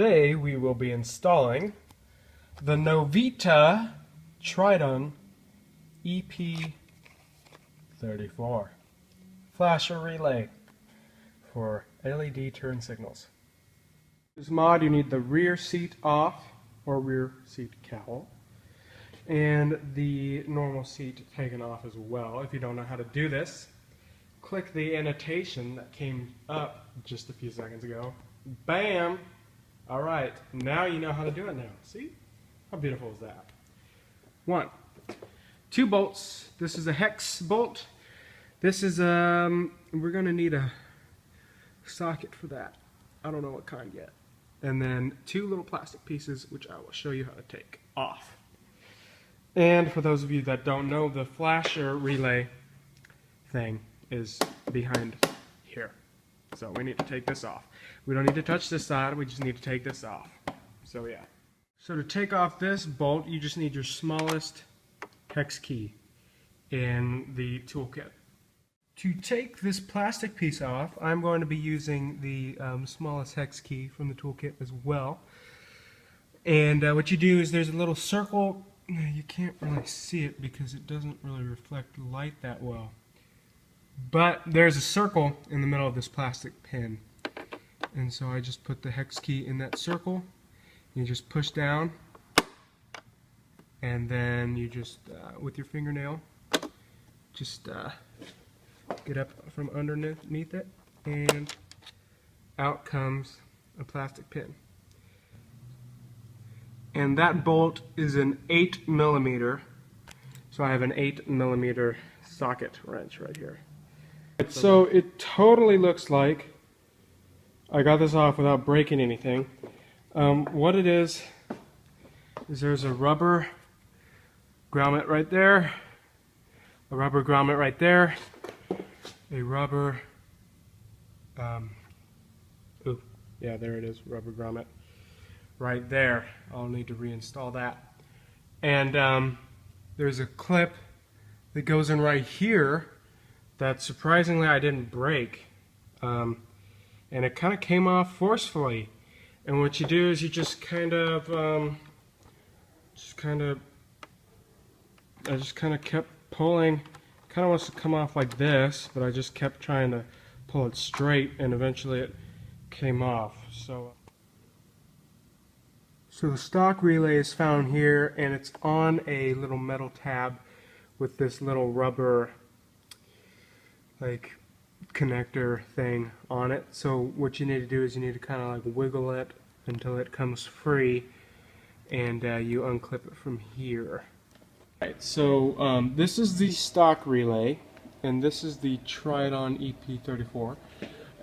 today we will be installing the Novita Tridon EP34 flasher relay for LED turn signals. For this mod you need the rear seat off or rear seat cowl and the normal seat taken off as well. If you don't know how to do this, click the annotation that came up just a few seconds ago. Bam! Alright, now you know how to do it now. See? How beautiful is that? 2 bolts. This is a hex bolt. This is, we're going to need a socket for that. I don't know what kind yet. And then 2 little plastic pieces, which I will show you how to take off. And for those of you that don't know, the flasher relay thing is behind here. So we need to take this off. We don't need to touch this side, we just need to take this off. So yeah. So to take off this bolt, you just need your smallest hex key in the toolkit. To take this plastic piece off, I'm going to be using the smallest hex key from the toolkit as well. And what you do is there's a little circle. You can't really see it because it doesn't really reflect light that well. But there's a circle in the middle of this plastic pin. And so I just put the hex key in that circle. You just push down. And then you just, with your fingernail, just get up from underneath it. And out comes a plastic pin. And that bolt is an 8mm. So I have an 8mm socket wrench right here. So it totally looks like I got this off without breaking anything. What it is there's a rubber grommet right there, a rubber grommet right there, a rubber, yeah, there it is, rubber grommet right there. I'll need to reinstall that. And there's a clip that goes in right here that surprisingly I didn't break, and it kind of came off forcefully. And what you do is you just kind of I just kind of kept pulling. Kind of wants to come off like this, but I just kept trying to pull it straight, and eventually it came off. So the stock relay is found here, and it's on a little metal tab with this little rubber like connector thing on it. So what you need to do is you need to kind of like wiggle it until it comes free, and you unclip it from here. Right, so this is the stock relay, and this is the Tridon EP34,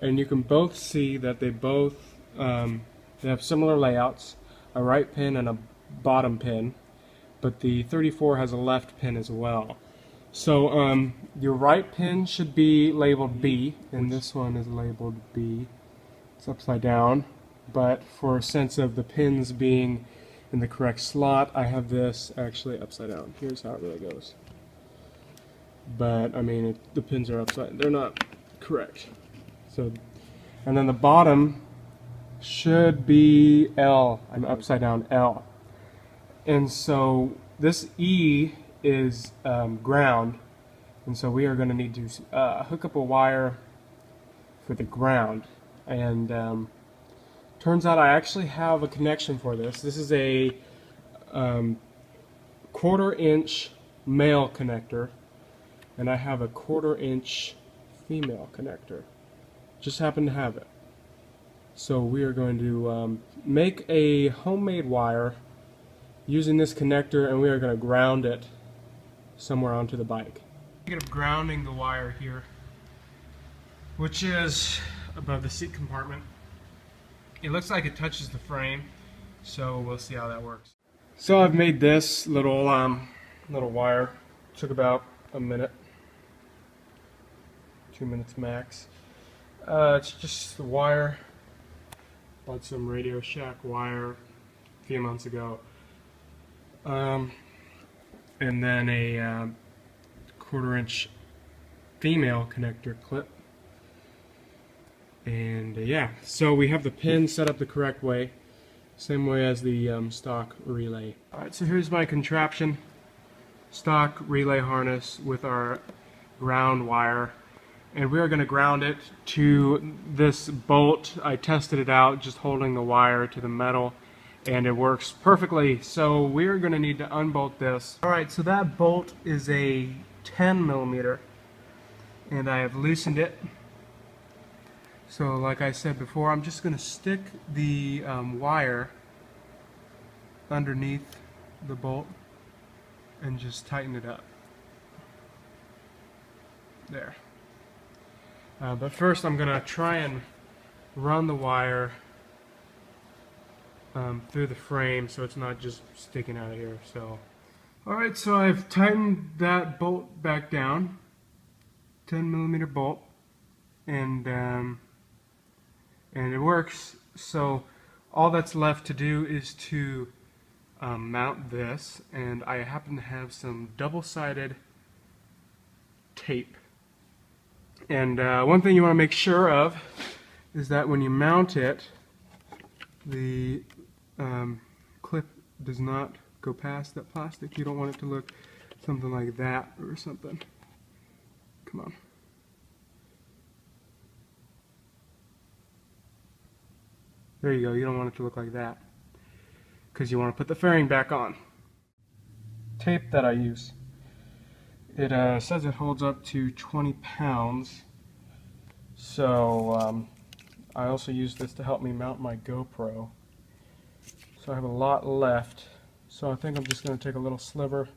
and you can both see that they both they have similar layouts, a right pin and a bottom pin, but the 34 has a left pin as well. So your right pin should be labeled B, and this one is labeled B. It's upside down, but for a sense of the pins being in the correct slot, I have this actually upside down. Here's how it really goes. But I mean, the pins are upside, they're not correct. So, and then the bottom should be L. I'm upside down L. And so this E is ground, and so we are going to need to hook up a wire for the ground. And turns out I actually have a connection for this. This is a 1/4-inch male connector, and I have a 1/4-inch female connector. Just happen to have it. So we are going to make a homemade wire using this connector, and we are going to ground it somewhere onto the bike. Thinking of grounding the wire here, which is above the seat compartment. It looks like it touches the frame, so we'll see how that works. So I've made this little wire. It took about a minute, 2 minutes max. It's just the wire. Bought some Radio Shack wire a few months ago. And then a 1/4-inch female connector clip. And yeah, so we have the pin set up the correct way. Same way as the stock relay. Alright, so here's my contraption. Stock relay harness with our ground wire. And we are going to ground it to this bolt. I tested it out just holding the wire to the metal, and it works perfectly. So we're going to need to unbolt this. Alright, so that bolt is a 10 millimeter, and I have loosened it. So like I said before, I'm just going to stick the wire underneath the bolt and just tighten it up. There. But first I'm going to try and run the wire through the frame so it's not just sticking out of here. So, alright, so I've tightened that bolt back down, 10 millimeter bolt, and it works. So all that's left to do is to mount this, and I happen to have some double-sided tape. And one thing you want to make sure of is that when you mount it, the clip does not go past that plastic. You don't want it to look something like that or something. Come on. There you go. You don't want it to look like that, because you want to put the fairing back on. Tape that I use. It says it holds up to 20 pounds. So I also use this to help me mount my GoPro. So I have a lot left. So I think I'm just going to take a little sliver,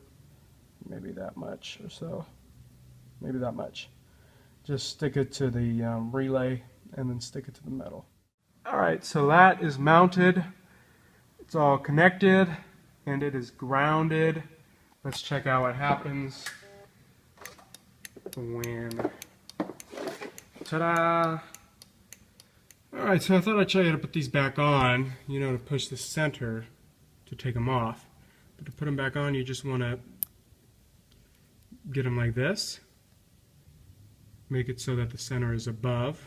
maybe that much or so, maybe that much. Just stick it to the relay and then stick it to the metal. Alright, so that is mounted. It's all connected and it is grounded. Let's check out what happens when, ta-da! Alright, so I thought I'd show you how to put these back on, you know, to push the center to take them off. But to put them back on, you just want to get them like this. Make it so that the center is above,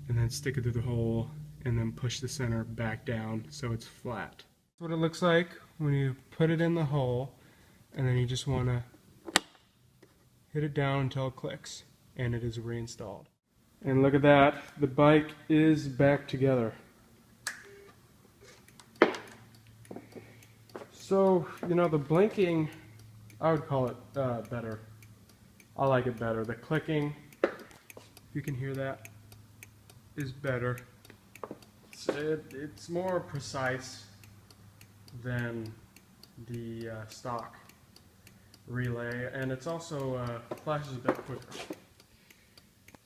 and then stick it through the hole, and then push the center back down so it's flat. That's what it looks like when you put it in the hole, and then you just want to hit it down until it clicks, and it is reinstalled. And look at that, the bike is back together. So, you know, the blinking, I would call it better. I like it better. The clicking, you can hear that, is better. It's more precise than the stock relay, and it's also flashes a bit quicker.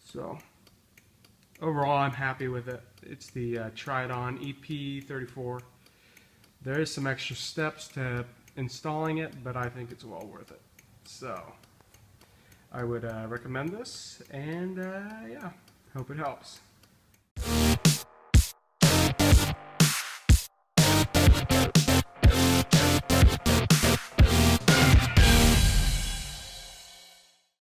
So overall, I'm happy with it. It's the Tridon EP34. There is some extra steps to installing it, but I think it's well worth it. So I would recommend this, and yeah, hope it helps.